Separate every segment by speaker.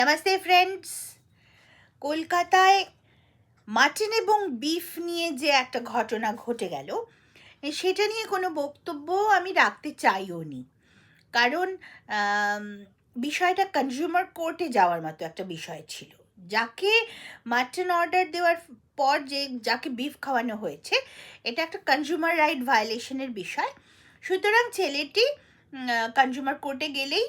Speaker 1: Namaste friends. কলকাতায় mutton এবং beef নিয়ে যে একটা ঘটনা ঘটে গেল, সেটা নিয়ে কোনো বক্তব্য আমি রাখতে চাইও নি। কারণ আম, বিষয়টা কনজিউমার কোর্টে যাওয়ার মতো একটা বিষয় ছিল। যাকে মাটন অর্ডার দেওয়ার পর যাকে বিফ খাওয়ানো হয়েছে, এটা একটা কনজিউমার রাইট ভায়োলেশনের বিষয়। সুতরাং ছেলেটি কনজিউমার কোর্টে গেলেই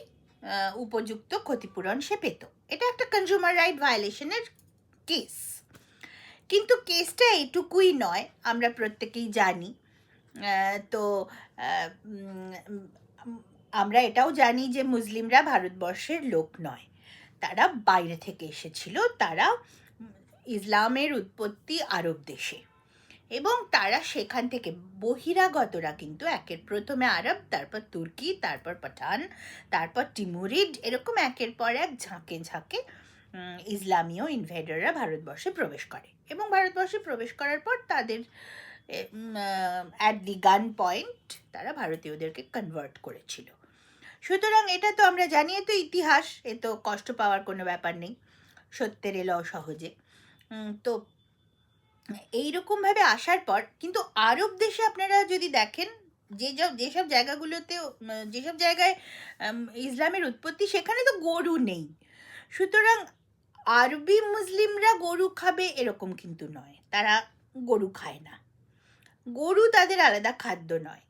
Speaker 1: উপযুক্ত ক্ষতিপূরণ সে পেত। এটা একটা কনজিউমার রাইট ভায়োলেশনের কেস। কিন্তু কেসটা এটুকুই নয়, আমরা প্রত্যেকেই জানি। তো আহ, উম, আমরা এটাও জানি যে মুসলিমরা ভারতবর্ষের লোক নয়, তারা বাইরে থেকে এসেছিল। তারা ইসলামের উৎপত্তি আরব দেশে, এবং তারা সেখান থেকে বহিরাগতরা কিন্তু প্রথমে আরব, তারপর তুর্কি, তারপর পাঠান, তারপর টিমুরিড, এরকম একের পর এক ঝাঁকে ঝাঁকে ইসলামীয় ইনভেডাররা ভারতবর্ষে প্রবেশ করে। এবং ভারতবর্ষে প্রবেশ করার পর তাদের অ্যাট দি গান পয়েন্ট তারা ভারতীয়দেরকে কনভার্ট করেছিল। সুতরাং এটা তো আমরা জানি, তো ইতিহাস, এ তো কষ্ট পাওয়ার কোনো ব্যাপার নেই, সত্যের এলো সহজে। তো এইরকমভাবে আসার পর কিন্তু আরব দেশে আপনারা যদি দেখেন, যেসব জায়গাগুলোতে যেসব জায়গায় ইসলামের উৎপত্তি, সেখানে তো গরু নেই। সুতরাং আরবি মুসলিমরা গরু খাবে এরকম কিন্তু নয়, তারা গরু খায় না, গরু তাদের আলাদা খাদ্য নয়।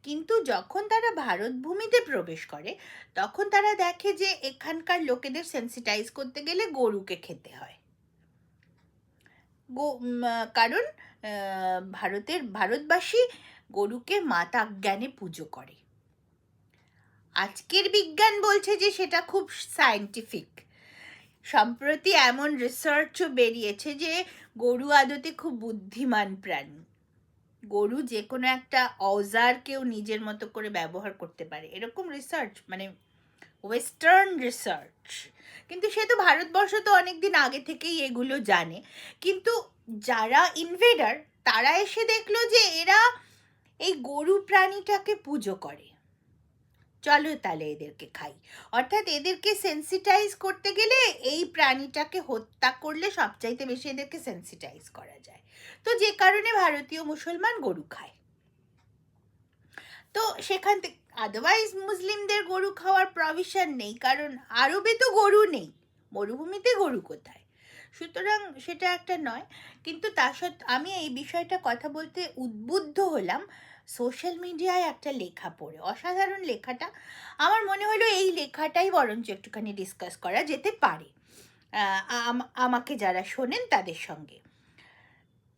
Speaker 1: কিন্তু যখন তারা ভারত ভূমিতে প্রবেশ করে, তখন তারা দেখে যে এখানকার লোকেদের সেন্সিটাইজ করতে গেলে গরুকে খেতে হয়। কারণ ভারতবাসী গরুকে মাতা জ্ঞানে পুজো করে। আজকের বিজ্ঞান বলছে যে সেটা খুব সায়েন্টিফিক। সম্প্রতি এমন রিসার্চও বেরিয়েছে যে গরু আদতে খুব বুদ্ধিমান প্রাণী। গরু যে কোনো একটা অওজারকেও নিজের মতো করে ব্যবহার করতে পারে, এরকম রিসার্চ, মানে ওয়েস্টার্ন রিসার্চ। কিন্তু সে তো ভারতবর্ষ তো অনেকদিন আগে থেকেই এগুলো জানে। কিন্তু যারা ইনভেডার, তারা এসে দেখলো যে এরা এই গরু প্রাণীটাকে পুজো করে, চলো তাহলে এদেরকে খাই। অর্থাৎ এদেরকে সেন্সিটাইজ করতে গেলে এই প্রাণীটাকে হত্যা করলে সবচাইতে বেশি এদেরকে সেন্সিটাইজ করা যায়। তো যে কারণে ভারতীয় মুসলমান গরু খায়। তো সেখান থেকে আদারওয়াইজ মুসলিমদের গরু খাওয়ার প্রভিশন নেই, কারণ আরবে তো গরু নেই, মরুভূমিতে গরু কোথায়? সুতরাং সেটা একটা নয়। কিন্তু তার সত্ত্বেও আমি এই বিষয়টা কথা বলতে উদ্বুদ্ধ হলাম সোশ্যাল মিডিয়ায় একটা লেখা পড়ে। অসাধারণ লেখাটা, আমার মনে হলো এই লেখাটাই বরঞ্চ একটুখানি ডিসকাস করা যেতে পারে আমাকে যারা শোনেন তাদের সঙ্গে।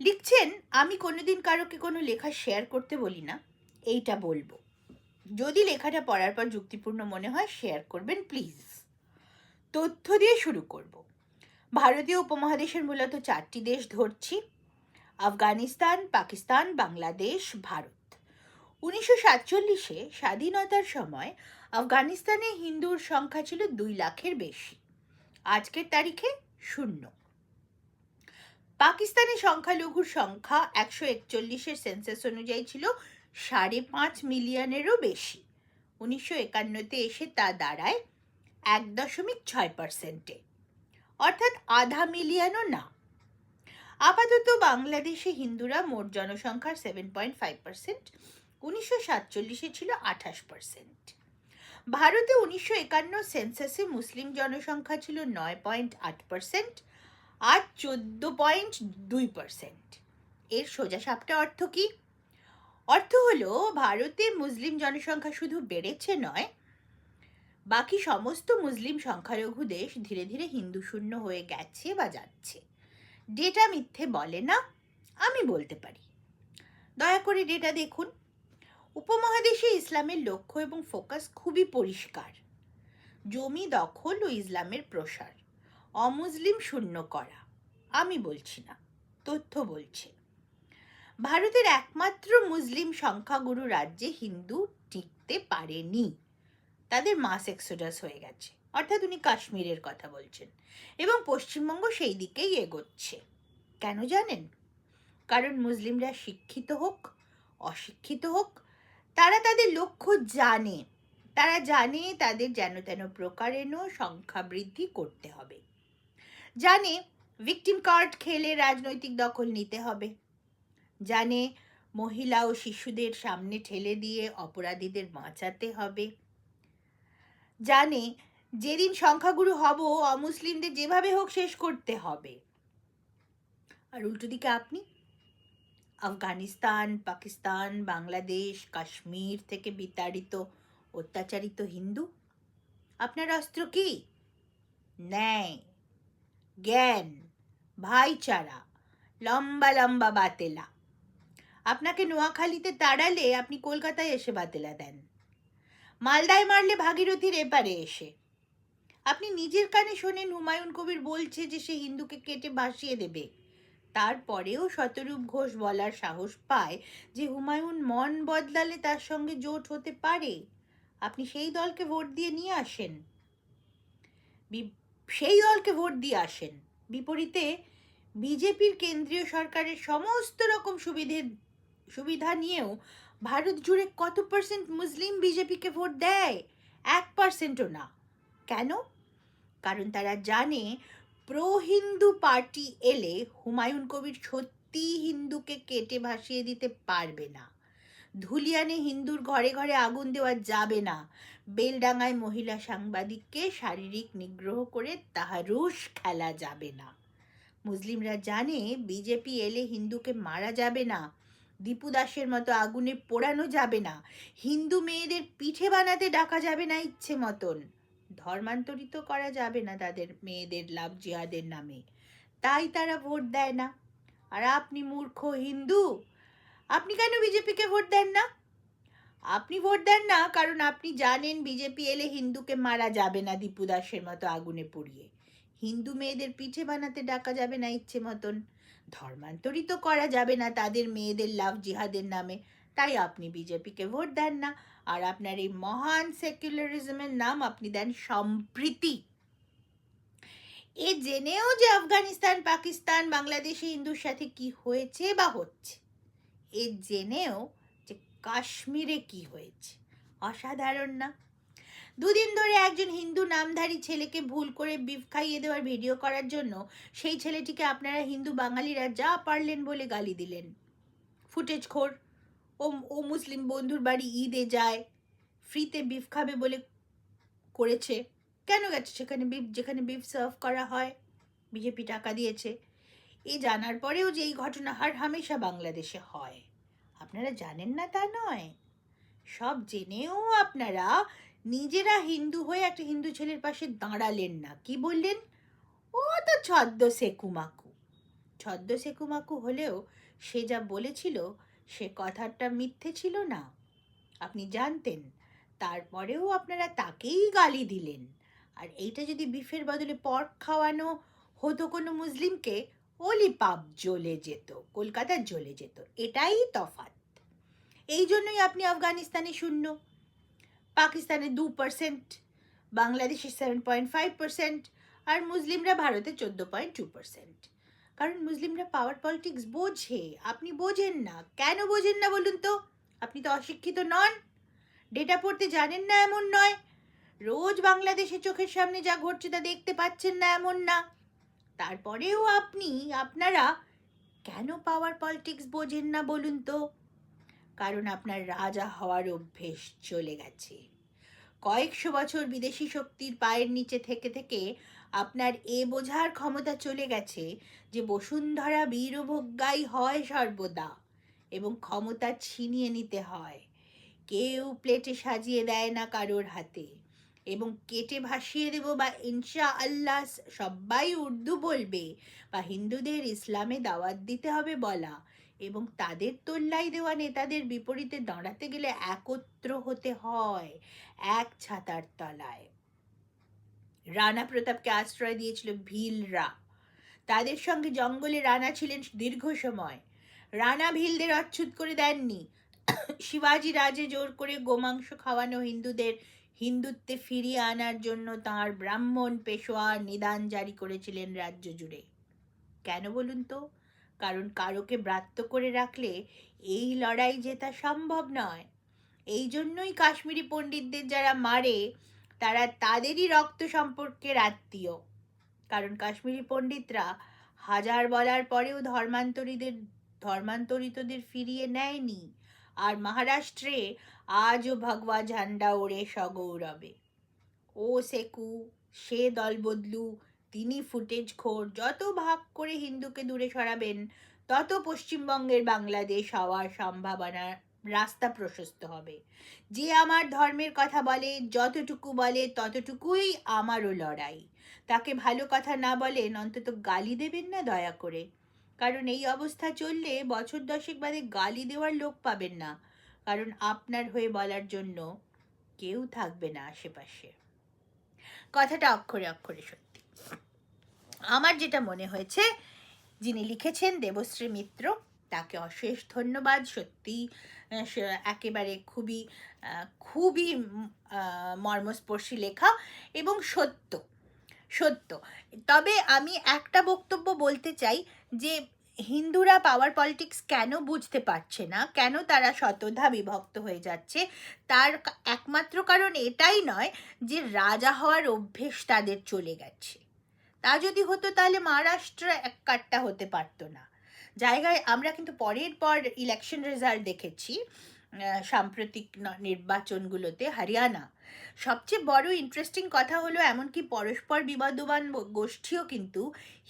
Speaker 1: লিখছেন, আমি কোনোদিন কারোকে কোনো লেখা শেয়ার করতে বলি না, এইটা বলবো, যদি লেখাটা পড়ার পর যুক্তিপূর্ণ মনে হয় শেয়ার করবেন প্লিজ। তথ্য দিয়ে শুরু করব। ভারতীয় উপমহাদেশের মূলত 4টি দেশ ধরছি: আফগানিস্তান, পাকিস্তান, বাংলাদেশ, ভারত। 1947-এ স্বাধীনতার সময় আফগানিস্তানে হিন্দুর সংখ্যা ছিল 2 লাখের বেশি, আজকের তারিখে 0। পাকিস্তানে সংখ্যালঘুর সংখ্যা 141-এর সেন্সাস অনুযায়ী ছিল 5.5 মিলিয়নেরও বেশি। 1951-তে এসে তা দাঁড়ায় 1.6%, অর্থাৎ আধা মিলিয়নও না। আপাতত বাংলাদেশে হিন্দুরা মোট জনসংখ্যার 7.5%, 1947-এ ছিল 28%। ভারতে 1951 সেন্সাসে মুসলিম জনসংখ্যা ছিল 9.8%, আর 14.2%। এর সোজাসাপটা অর্থ কি? অর্থ হলো ভারতে মুসলিম জনসংখ্যা শুধু বেড়েছে নয়, বাকি সমস্ত মুসলিম সংখ্যালঘু দেশ ধীরে ধীরে হিন্দু শূন্য হয়ে গেছে বা যাচ্ছে। ডেটা মিথ্যে বলে না, আমি বলতে পারি। দয়া করে ডেটা দেখুন। উপমহাদেশে ইসলামের লক্ষ্য এবং ফোকাস খুবই পরিষ্কার: জমি দখল ও ইসলামের প্রসার, অমুসলিম শূন্য করা। আমি বলছি না, তথ্য বলছে। ভারতের একমাত্র মুসলিম সংখ্যাগুরু রাজ্যে হিন্দু টিকতে পারেনি, তাদের মাস এক্সোডাস হয়ে গেছে, অর্থাৎ উনি কাশ্মীরের কথা বলছেন, এবং পশ্চিমবঙ্গ সেই দিকেই এগোচ্ছে। কেন জানেন? কারণ মুসলিমরা শিক্ষিত হোক অশিক্ষিত হোক, তারা তাদের লক্ষ্য জানে, তারা জানে তাদের যেন তেন প্রকারেণ সংখ্যা বৃদ্ধি করতে হবে, জানে ভিকটিম কার্ড খেলে রাজনৈতিক দখল নিতে হবে, জানে মহিলা ও শিশুদের সামনে ঠেলে দিয়ে অপরাধীদের বাঁচাতে হবে, জানে যেদিন সংখ্যাগুরু হব অমুসলিমদের যেভাবে হোক শেষ করতে হবে। আর উল্টো দিকে আপনি আফগানিস্তান, পাকিস্তান, বাংলাদেশ, কাশ্মীর থেকে বিতাড়িত অত্যাচারিত হিন্দু, আপনার অস্ত্র কি? ন্যায়, জ্ঞান, ভাইচারা, লম্বা লম্বা বাতেলা। আপনাকে নোয়াখালীতে তাড়ালে আপনি কলকাতায় এসে বাতেলা দেন, মালদায় মারলে ভাগীরথীর এপারে এসে। আপনি নিজের কানে শোনেন হুমায়ুন কবির বলছে যে সে হিন্দুকে কেটে ভাসিয়ে দেবে, তারপরেও শতরূপ ঘোষ বলার সাহস পায় যে হুমায়ুন মন বদলালে তার সঙ্গে জোট হতে পারে। আপনি সেই দলকে ভোট দিয়ে নিয়ে আসেন, সেই দলকে ভোট দিয়ে আসেন। বিপরীতে বিজেপির কেন্দ্রীয় সরকারের সমস্ত রকম সুবিধা নিয়েও ভারত জুড়ে কত পার্সেন্ট মুসলিম বিজেপিকে ভোট দেয়? 1%ও না। কেন? কারণ তারা জানে প্রো হিন্দু পার্টি এলে হুমায়ুন কবির সত্যি হিন্দুকে কেটে ভাসিয়ে দিতে পারবে না, ধুলিয়ানে হিন্দুর ঘরে ঘরে আগুন দেওয়া যাবে না, বেলডাঙায় মহিলা সাংবাদিককে শারীরিক নিগ্রহ করে তাহারুষ খেলা যাবে না। মুসলিমরা জানে বিজেপি এলে হিন্দুকে মারা যাবে না, দীপু দাসের মতো আগুনে পোড়ানো যাবে না, হিন্দু মেয়েদের পিঠে বানাতে ডাকা যাবে না ইচ্ছে মতন, ধর্মান্তরিত করা যাবে না তাদের মেয়েদের লাভ জিহাদের নামে। তাই তারা ভোট দেয় না। আর আপনি মূর্খ হিন্দু, আপনি কেন বিজেপিকে ভোট দেন না? আপনি ভোট দেন না কারণ আপনি জানেন বিজেপি এলে হিন্দুকে মারা যাবে না দীপু দাসের মতো আগুনে পুড়িয়ে, হিন্দু মেয়েদের পিঠে বানাতে ডাকা যাবে না ইচ্ছে মতন, ধর্মান্তরিত করা যাবে না তাদের মেয়েদের লাভ জিহাদের নামে। তাই আপনি বিজেপিকে ভোট দেন না। আর আপনার এই মহান সেকুলারিজমের নাম আপনি দেন সম্প্রীতি। এ জেনেও যে আফগানিস্তান, পাকিস্তান, বাংলাদেশে হিন্দুর সাথে কি হয়েছে বা হচ্ছে, এ জেনেও যে কাশ্মীরে কি হয়েছে, অসাধারণ না? দুদিন ধরে একজন হিন্দু নামধারী ছেলেকে ভুল করে বিফ খাইয়ে দেওয়ার ভিডিও করার জন্য সেই ছেলেটিকে আপনারা হিন্দু বাঙালিরা যা পারলেন বলে গালি দিলেন। ফুটেজ খোর, ও মুসলিম বন্ধুর বাড়ি ঈদে যায়, ফ্রিতে বিফ খাবে বলে করেছে। কেন গেছে সেখানে বিফ, যেখানে বিফ সার্ভ করা হয়? বিজেপি টাকা দিয়েছে। এই জানার পরেও যে এই ঘটনা হার হামেশা বাংলাদেশে হয়, আপনারা জানেন না তা নয়। সব জেনেও আপনারা নিজেরা হিন্দু হয়ে একটা হিন্দু ছেলের পাশে দাঁড়ালেন না। কি বললেন? ও তো ছদ্ম সেকুমাকু। ছদ্ম সেকুমাকু হলেও সে যা বলেছিল সে কথাটা মিথ্যে ছিল না, আপনি জানতেন। তারপরেও আপনারা তাকেই গালি দিলেন। আর এইটা যদি বিফের বদলে পর্ক খাওয়ানো হতো কোনো মুসলিমকে, ওলি পাপ জ্বলে যেত, কলকাতা জ্বলে যেত। এটাই তফাৎ। এই জন্যই আপনি আফগানিস্তানে 0, পাকিস্তানে 2%, বাংলাদেশে 7.5%, আর মুসলিমরা ভারতে 14.2%। কারণ মুসলিমরা পাওয়ার পলিটিক্স বোঝে, আপনি বোঝেন না। কেন বোঝেন না বলুন তো? আপনি তো অশিক্ষিত নন, ডেটা পড়তে জানেন না এমন নয়, রোজ বাংলাদেশে চোখের সামনে যা ঘটছে তা দেখতে পাচ্ছেন না এমন না। তারপরেও আপনারা কেন পাওয়ার পলিটিক্স বোঝেন না বলুন তো? কারণ আপনার রাজা হওয়ার অভ্যেস চলে গেছে। কয়েকশো বছর বিদেশি শক্তির পায়ের নিচে থেকে থেকে আপনার এ বোঝার ক্ষমতা চলে গেছে যে বসুন্ধরা বীরভোগ্যাই হয় সর্বদা, এবং ক্ষমতা ছিনিয়ে নিতে হয়। কেউ প্লেটে সাজিয়ে দেয় না কারোর হাতে, এবং কেটে ভাসিয়ে দেব বা ইনশা আল্লাহ সবাই উর্দু বলবে বা হিন্দুদের ইসলামে দাওয়াত দিতে হবে বলা, এবং তাদের তোল্লাই দেওয়া নেতাদের বিপরীতে দাঁড়াতে গেলে একত্র হতে হয় এক ছাতার তলায়। রানা প্রতাপকে আশ্রয় দিয়েছিল ভিলরা, তাদের সঙ্গে জঙ্গলে রানা ছিলেন দীর্ঘ সময়। রানা ভিলদের অচ্ছুত করে দেননি। শিবাজি রাজে জোর করে গোমাংস খাওয়ানো হিন্দুদের হিন্দুত্বে ফিরিয়ে আনার জন্য তাঁর ব্রাহ্মণ পেশোয়া নিদান জারি করেছিলেন রাজ্য জুড়ে। কেন বলুন তো? কারণ কারোকে ব্রাত্য করে রাখলে এই লড়াই জেতা সম্ভব নয়। এই জন্যই কাশ্মীরি পণ্ডিতদের যারা মারে তারা তাদেরই রক্ত সম্পর্কের আত্মীয়, কারণ কাশ্মীরি পণ্ডিতরা হাজার বলার পরেও ধর্মান্তরিতদের ফিরিয়ে নেয়নি। আর মহারাষ্ট্রে আজও ভগবা ঝান্ডা ওড়ে সগৌরবে। ও সেকু, সে দল বদলু, তিনি ফুটেজ খোর, যত ভাগ করে হিন্দুকে দূরে সরাবেন তত পশ্চিমবঙ্গের বাংলাদেশ হওয়ার সম্ভাবনা রাস্তা প্রশস্ত হবে। যে আমার ধর্মের কথা বলে, যতটুকু বলে ততটুকুই আমারও লড়াই। তাকে ভালো কথা না বলেন অন্তত গালি দেবেন না দয়া করে, কারণ এই অবস্থা চললে বছর দশেক বাদে গালি দেওয়ার লোক পাবেন না, কারণ আপনার হয়ে বলার জন্য কেউ থাকবে না আশেপাশে। কথাটা অক্ষরে অক্ষরে সত্যি। আমার যেটা মনে হয়েছে, যিনি লিখেছেন দেবশ্রী মিত্র, তাকে অশেষ ধন্যবাদ। সত্যি একেবারে খুবই খুবই মর্মস্পর্শী লেখা এবং সত্য সত্য। তবে আমি একটা বক্তব্য বলতে চাই যে হিন্দুরা পাওয়ার পলিটিক্স কেন বুঝতে পারছে না, কেন তারা শতধা বিভক্ত হয়ে যাচ্ছে, তার একমাত্র কারণ এটাই নয় যে রাজা হওয়ার অভ্যেস তাদের চলে গেছে। তা যদি হতো তাহলে মহারাষ্ট্র এক কাট্টা হতে পারতো না। জায়গায় আমরা কিন্তু পরের পর ইলেকশন রেজাল্ট দেখেছি সাম্প্রতিক নির্বাচনগুলোতে। হরিয়ানা সবচেয়ে বড় ইন্টারেস্টিং কথা হলো, এমনকি পরস্পর বিবাদবান গোষ্ঠীও কিন্তু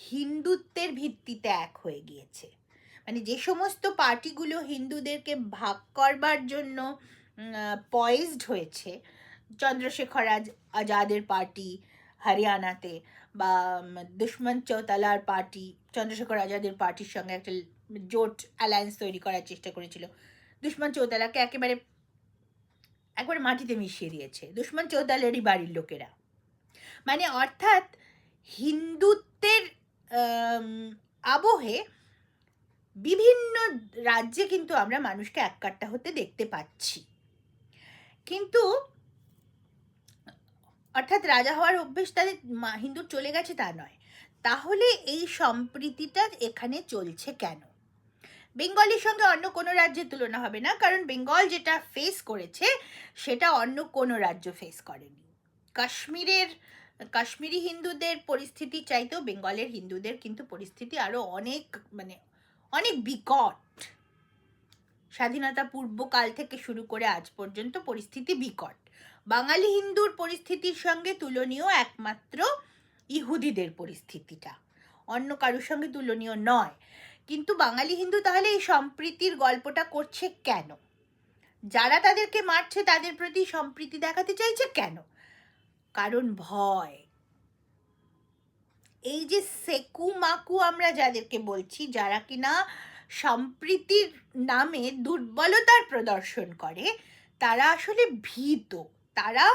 Speaker 1: হিন্দুত্বের ভিত্তিতে এক হয়ে গিয়েছে। মানে যে সমস্ত পার্টিগুলো হিন্দুদেরকে ভাগ করবার জন্য পয়েজড হয়েছে, চন্দ্রশেখর আজাদের পার্টি হরিয়ানাতে, বা দুশ্মন চৌতালার পার্টি চন্দ্রশেখর আজাদের পার্টির সঙ্গে একটা জোট অ্যালায়েন্স তৈরি করার চেষ্টা করেছিল, দুশ্মন চৌতালাকে একবারে মাটিতে মিশিয়ে দিয়েছে দুশ্মন চৌতালেরই বাড়ির লোকেরা। মানে অর্থাৎ হিন্দুত্বের আবহে বিভিন্ন রাজ্যে কিন্তু আমরা মানুষকে এককাট্টা হতে দেখতে পাচ্ছি। কিন্তু অর্থাৎ রাজা হওয়ার অভ্যেস তাদের হিন্দুর চলে গেছে তা নয়। তাহলে এই সম্প্রীতিটা এখানে চলছে কেন? বেঙ্গলের সঙ্গে অন্য কোনো রাজ্যের তুলনা হবে না, কারণ বেঙ্গল যেটা ফেস করেছে সেটা অন্য কোনো রাজ্য ফেস করেনি। কাশ্মীরি হিন্দুদের পরিস্থিতি চাইতেও বেঙ্গলের হিন্দুদের কিন্তু পরিস্থিতি আরো অনেক বিকট। স্বাধীনতা পূর্বকাল থেকে শুরু করে আজ পর্যন্ত পরিস্থিতি বিকট। বাঙালি হিন্দুর পরিস্থিতির সঙ্গে তুলনীয় একমাত্র ইহুদিদের পরিস্থিতিটা, অন্য কারোর সঙ্গে তুলনীয় নয়। কিন্তু বাঙালি হিন্দু তাহলে এই সম্প্রীতির গল্পটা করছে কেন? যারা তাদেরকে মারছে তাদের প্রতি সম্প্রীতি দেখাতে চাইছে কেন? কারণ ভয়। এই যে সেকু মাকু আমরা যাদেরকে বলছি, যারা কিনা সম্প্রীতির নামে দুর্বলতার প্রদর্শন করে, তারা আসলে ভীত। তারা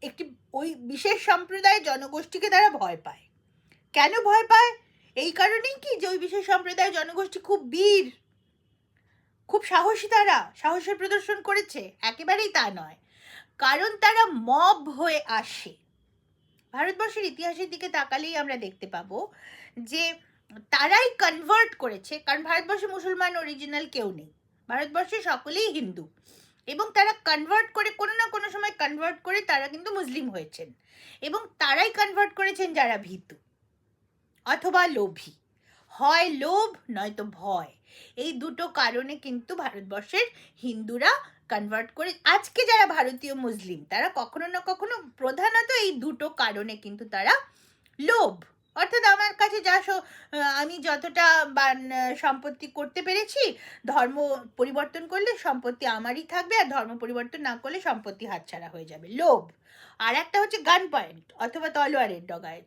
Speaker 1: একটি ওই বিশেষ সম্প্রদায়ের জনগোষ্ঠীকে তারা ভয় পায়। কেন ভয় পায়? এই কারণেই কি যে ওই বিশেষ সম্প্রদায়ের জনগোষ্ঠী খুব বীর, খুব সাহসী, তারা সাহসের প্রদর্শন করেছে? একেবারেই তা নয়, কারণ তারা মব হয়ে আসে। ভারতবর্ষের ইতিহাসের দিকে তাকালেই আমরা দেখতে পাবো যে তারাই কনভার্ট করেছে, কারণ ভারতবর্ষে মুসলমান অরিজিনাল কেউ নেই, ভারতবর্ষে সকলেই হিন্দু, এবং তারা কনভার্ট করে কোনো না কোনো সময় কনভার্ট করে তারা কিন্তু মুসলিম হয়েছেন, এবং তারাই কনভার্ট করেছেন যারা ভীতু অথবা লোভী। হয় লোভ নয়তো ভয়, এই দুটো কারণে কিন্তু ভারতবর্ষের হিন্দুরা কনভার্ট করে। আজকে যারা ভারতীয় মুসলিম তারা কখনো না কখনো প্রধানত এই দুটো কারণে কিন্তু তারা লোভ, অর্থাৎ আমার কাছে আমি যতটা সম্পত্তি করতে পেরেছি, ধর্ম পরিবর্তন করলে সম্পত্তি আমারই থাকবে, আর ধর্ম পরিবর্তন না করলে সম্পত্তি হাতছাড়া হয়ে যাবে, লোভ। আর একটা হচ্ছে গান পয়েন্ট অথবা তলোয়ারের ডগায়,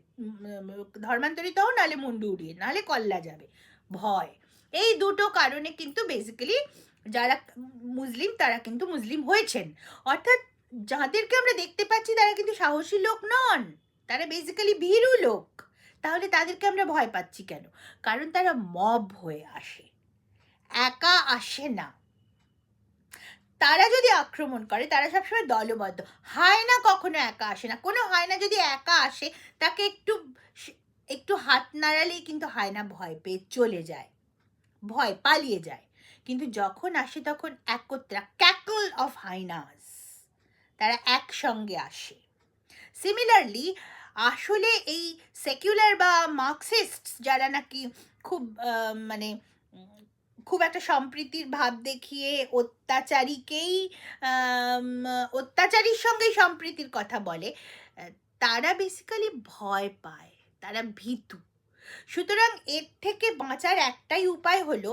Speaker 1: ধর্মান্তরিত হও নাহলে মুন্ডু উড়িয়ে, নাহলে কল্লা যাবে, ভয়। এই দুটো কারণে কিন্তু বেসিক্যালি যারা মুসলিম তারা কিন্তু মুসলিম হয়েছেন। অর্থাৎ যাদেরকে আমরা দেখতে পাচ্ছি তারা কিন্তু সাহসী লোক নন, তারা বেসিক্যালি ভীরু লোক। তাহলে তাদেরকে আমরা ভয় পাচ্ছি কেন? কারণ তারা মব হয়ে আসে, একা আসে না। তারা যদি আক্রমণ করে তারা সবসময় দলবদ্ধ, হায়না কখনো একা আসে না। কোনো হায়না যদি একা আসে তাকে একটু হাত নাড়ালেই কিন্তু হায়না ভয় পেয়ে চলে যায়, ভয় পালিয়ে যায়। কিন্তু যখন আসে তখন একত্রা, ক্যাকল অফ হাইনাস, তারা একসঙ্গে আসে। সিমিলারলি আসলে এই সেকুলার বা মার্কসিস্ট যারা নাকি খুব মানে খুব একটা সম্প্রীতির ভাব দেখিয়ে অত্যাচারীকেই অত্যাচারীর সঙ্গেই সম্প্রীতির কথা বলে, তারা বেসিক্যালি ভয় পায়, তারা ভীতু। সুতরাং এর থেকে বাঁচার একটাই উপায় হলো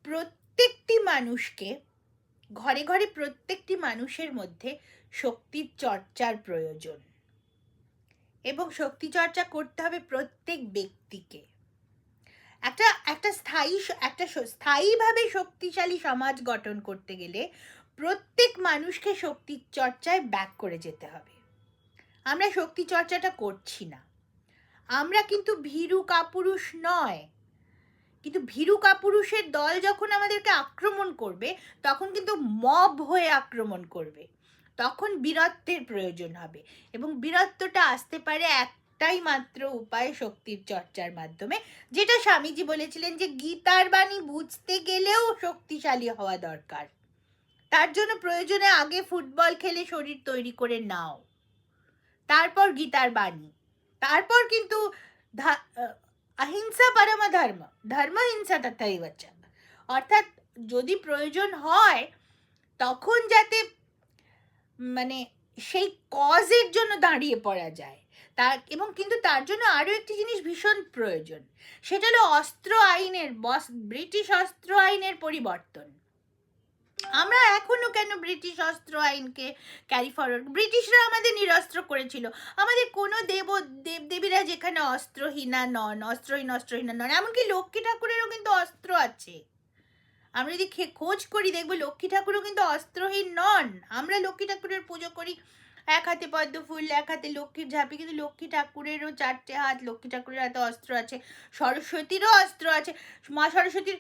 Speaker 1: প্রত্যেকটি মানুষকে, ঘরে ঘরে প্রত্যেকটি মানুষের মধ্যে শক্তির চর্চার প্রয়োজন, এবং শক্তি চর্চা করতে হবে প্রত্যেক ব্যক্তিকে। একটা স্থায়ীভাবে শক্তিশালী সমাজ গঠন করতে গেলে প্রত্যেক মানুষকে শক্তির চর্চায় ব্যাক করে যেতে হবে। আমরা শক্তি চর্চাটা করছি না। আমরা কিন্তু ভীরু কাপুরুষ নয়, কিন্তু ভীরু কাপুরুষের দল যখন আমাদেরকে আক্রমণ করবে তখন কিন্তু মব হয়ে আক্রমণ করবে, তখন বীরত্বের প্রয়োজন হবে, এবং বীরত্বটা আসতে পারে একটাই মাত্র উপায়, শক্তির চর্চার মাধ্যমে। যেটা স্বামীজি বলেছিলেন যে গীতার বাণী বুঝতে গেলেও শক্তিশালী হওয়া দরকার। তার জন্য প্রয়োজনে আগে ফুটবল খেলে শরীর তৈরি করে নাও, তারপর গীতার বাণী, তারপর কিন্তু অহিংসা পরম ধর্ম, ধর্ম হিংসা তথাইব চ। অর্থাৎ যদি প্রয়োজন হয় তখন যাতে মানে সেই কজের জন্য দাঁড়িয়ে পড়া যায়, তার এবং কিন্তু তার জন্য আরও একটি জিনিস ভীষণ প্রয়োজন, সেটা হলো অস্ত্র আইনের, ব্রিটিশ অস্ত্র আইনের পরিবর্তন। আমরা এখনো কেন ব্রিটিশ অস্ত্র আইনকে ক্যারি ফরওয়ার্ড? ব্রিটিশরা আমাদের নিরস্ত্র করেছিল। আমাদের কোনো দেবদেবীরা যেখানে অস্ত্রহীনা নন, অস্ত্রহীনা নন, এমনকি লক্ষ্মী ঠাকুরেরও কিন্তু অস্ত্র আছে। আমরা যদি খোঁজ করি দেখবো লক্ষ্মী ঠাকুরও কিন্তু অস্ত্রহীন নন। আমরা লক্ষ্মী ঠাকুরের পুজো করি, এক হাতে পদ্ম ফুল, এক হাতে লক্ষ্মীর ঝাঁপি, কিন্তু লক্ষ্মী ঠাকুরেরও 4টে হাত, লক্ষ্মী ঠাকুরের হাতে অস্ত্র আছে, সরস্বতীরও অস্ত্র আছে। মা সরস্বতীর,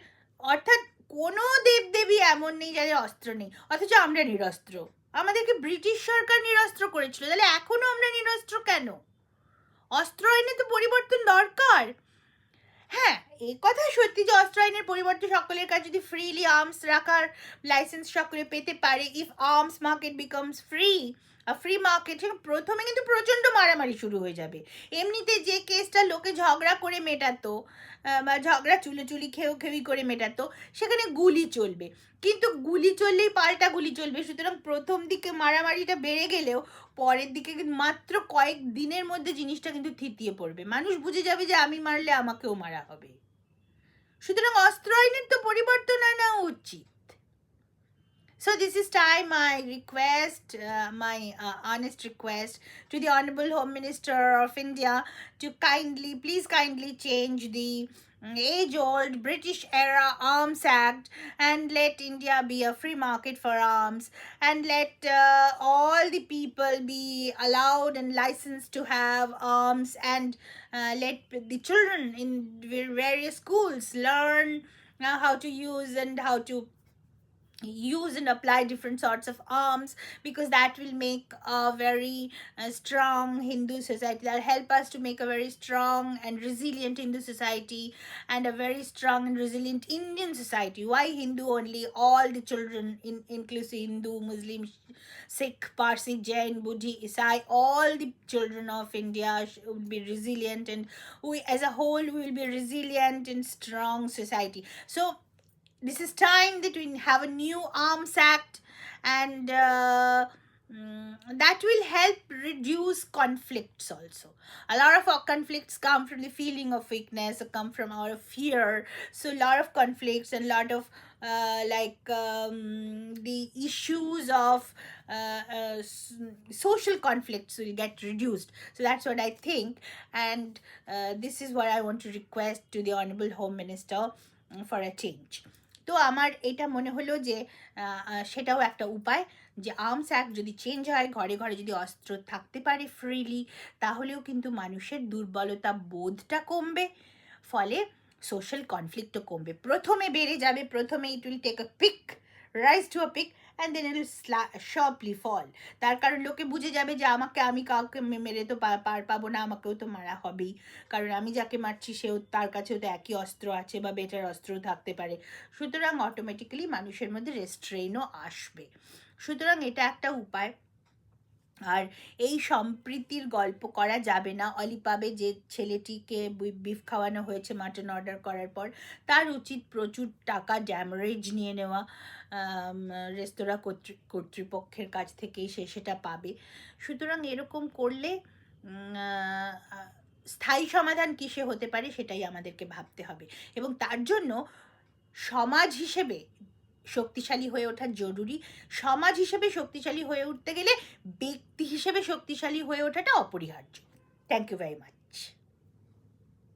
Speaker 1: অর্থাৎ কোনো দেবদেবী এমন নেই যাদের অস্ত্র নেই, অথচ আমরা নিরস্ত্র। আমাদেরকে ব্রিটিশ সরকার নিরস্ত্র করেছিল, তাহলে এখনো আমরা নিরস্ত্র কেন? অস্ত্র আইনে তো পরিবর্তন দরকার। হ্যাঁ, এই কথা সত্যি যে অস্ত্র আইনের পরিবর্তে সকলের কাছে যদি ফ্রিলি আর্মস রাখার লাইসেন্স সকলে পেতে পারে, if arms market becomes free, free market, প্রথমে কিন্তু প্রচণ্ড মারামারি শুরু হয়ে যাবে। এমনিতে যে কেসটা লোকে ঝগড়া করে মেটাতো, বা ঝগড়া চুলোচুলি খেউখেউই করে মেটাতো, সেখানে গুলি চলবে, কিন্তু গুলি চললেই পাল্টা গুলি চলবে। সুতরাং প্রথম দিকে মারামারিটা বেড়ে গেলেও পরের দিকে কিন্তু মাত্র কয়েক দিনের মধ্যে জিনিসটা কিন্তু থিতিয়ে পড়বে, মানুষ বুঝে যাবে যে আমি মারলে আমাকেও মারা হবে। সুতরাং অস্ত্র আইনের তো পরিবর্তন আনা উচিত। So this is time my request, my honest request to the Honorable Home Minister of India to please kindly change the age-old British era Arms Act and let India be a free market for arms, and let all the people be allowed and licensed to have arms, and let the children in various schools learn how to use and how to use and apply different sorts of arms, because that will make a very strong Hindu society, that will help us to make a very strong and resilient Hindu society, and a very strong and resilient Indian society. Why Hindu only? All the children, inclusive Hindu, Muslim, Sikh, Parsi, Jain, Buddhi, Isai, all the children of India will be resilient, and we as a whole will be resilient and strong society. So this is time that we have a new Arms Act, and that will help reduce conflicts also. A lot of our conflicts come from the feeling of weakness, come from our fear. So a lot of conflicts and a lot of the issues of social conflicts will get reduced. So that's what I think, and this is what I want to request to the Honorable Home Minister for a change. তো আমার এটা মনে হলো যে সেটাও একটা উপায়, যে আর্মস অ্যাক্ট যদি চেঞ্জ হয়, ঘরে ঘরে যদি অস্ত্র থাকতে পারে ফ্রিলি, তাহলেও কিন্তু মানুষের দুর্বলতা বোধটা কমবে, ফলে সোশ্যাল কনফ্লিক্টও কমবে। প্রথমে বেড়ে যাবে, প্রথমে it will take a peak, rise to a peak, and then it sharply fall. তার কারণ লোকে বুঝে যাবে যে আমি কাউকে মেরে তো পার পাবো না, আমাকেও তো মারা হবেই, কারণ আমি যাকে মারছি সেও, তার কাছেও তো একই অস্ত্র আছে বা বেটার অস্ত্রও থাকতে পারে। সুতরাং অটোমেটিক্যালি মানুষের মধ্যে রেস্ট্রেইনও আসবে। সুতরাং এটা একটা উপায়। আর এই সম্প্রীতির গল্প করা যাবে না। অলিপাবে যে ছেলেটিকে বিফ খাওয়ানো হয়েছে মাটন অর্ডার করার পর, তার উচিত প্রচুর টাকা ড্যামারেজ নিয়ে নেওয়া। রেস্তোরাঁ কর্তৃপক্ষের কাছ থেকেই সে সেটা পাবে। সুতরাং এরকম করলে স্থায়ী সমাধান কিসে হতে পারে সেটাই আমাদেরকে ভাবতে হবে। এবং তার জন্য সমাজ হিসেবে শক্তিশালী হয়ে ওঠা জরুরি। সমাজ হিসেবে শক্তিশালী হয়ে উঠতে গেলে ব্যক্তি হিসেবে শক্তিশালী হয়ে ওঠাটা অপরিহার্য। Thank you very much.